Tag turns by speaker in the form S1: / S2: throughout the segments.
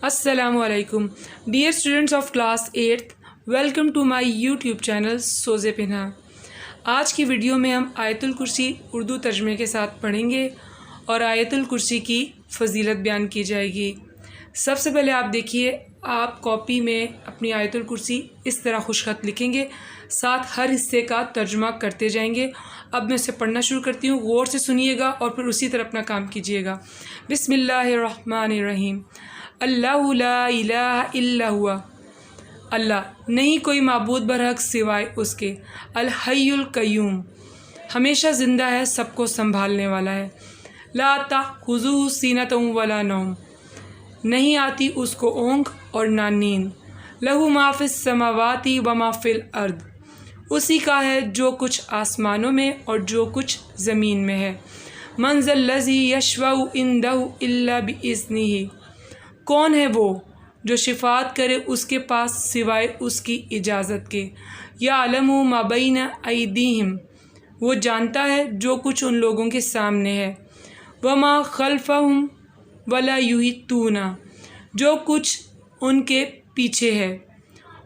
S1: السلام علیکم dear students of class 8th، welcome to my YouTube channel سوزے پنہا۔ آج کی ویڈیو میں ہم آیت الکرسی اردو ترجمے کے ساتھ پڑھیں گے اور آیت الکرسی کی فضیلت بیان کی جائے گی۔ سب سے پہلے آپ دیکھیے، آپ کاپی میں اپنی آیت الکرسی اس طرح خوش خط لکھیں گے، ساتھ ہر حصے کا ترجمہ کرتے جائیں گے۔ اب میں اسے پڑھنا شروع کرتی ہوں، غور سے سنیے گا اور پھر اسی طرح اپنا کام کیجیے گا۔ بسم اللہ الرحمن الرحیم۔ اللہ لا الہ الا ہوا، اللہ نہیں کوئی معبود برحق سوائے اس کے، الحی القیوم ہمیشہ زندہ ہے، سب کو سنبھالنے والا ہے، لا تأخذہ سینۃ ولا نوم نہیں آتی اس کو اونگ اور نہ نیند، لہ ما فی السماوات و ما فی الارض اسی کا ہے جو کچھ آسمانوں میں اور جو کچھ زمین میں ہے، من ذا الذی یشفع عندہ الا باذنہ کون ہے وہ جو شفاعت کرے اس کے پاس سوائے اس کی اجازت کے، یعلم ما بین ایدیہم وہ جانتا ہے جو کچھ ان لوگوں کے سامنے ہے، وما خلفہم ولا یحیطون جو کچھ ان کے پیچھے ہے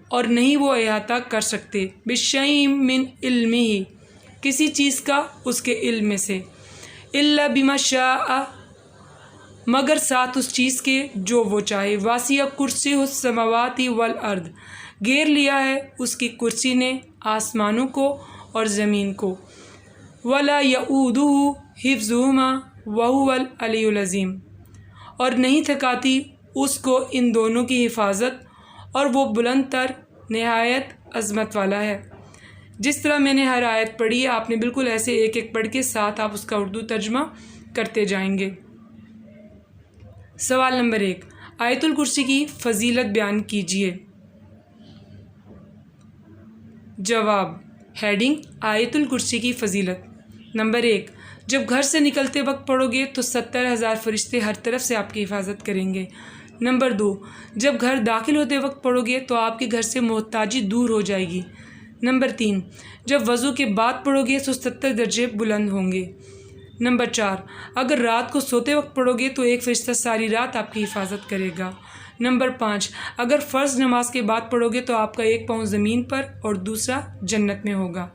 S1: اور نہیں وہ احاطہ کر سکتے، بشیء من علمہ کسی چیز کا اس کے علم میں سے، الا بما شاء مگر ساتھ اس چیز کے جو وہ چاہے، واسع کرسی السماوات والارض گھیر لیا ہے اس کی کرسی نے آسمانوں کو اور زمین کو، ولا یؤودہ حفظہما وہو العلی العظیم اور نہیں تھکاتی اس کو ان دونوں کی حفاظت اور وہ بلند تر نہایت عظمت والا ہے۔ جس طرح میں نے ہر آیت پڑھی ہے، آپ نے بالکل ایسے ایک ایک پڑھ کے ساتھ آپ اس کا اردو ترجمہ کرتے جائیں گے۔ سوال نمبر 1، آیت الکرسی کی فضیلت بیان کیجیے۔ جواب، ہیڈنگ آیت الکرسی کی فضیلت۔ نمبر 1، جب گھر سے نکلتے وقت پڑھو گے تو 70,000 فرشتے ہر طرف سے آپ کی حفاظت کریں گے۔ نمبر 2، جب گھر داخل ہوتے وقت پڑھو گے تو آپ کے گھر سے محتاجی دور ہو جائے گی۔ نمبر 3، جب وضو کے بعد پڑھو گے تو 70 درجے بلند ہوں گے۔ نمبر 4، اگر رات کو سوتے وقت پڑھو گے تو ایک فرشتہ ساری رات آپ کی حفاظت کرے گا۔ نمبر 5، اگر فرض نماز کے بعد پڑھو گے تو آپ کا ایک پاؤں زمین پر اور دوسرا جنت میں ہوگا۔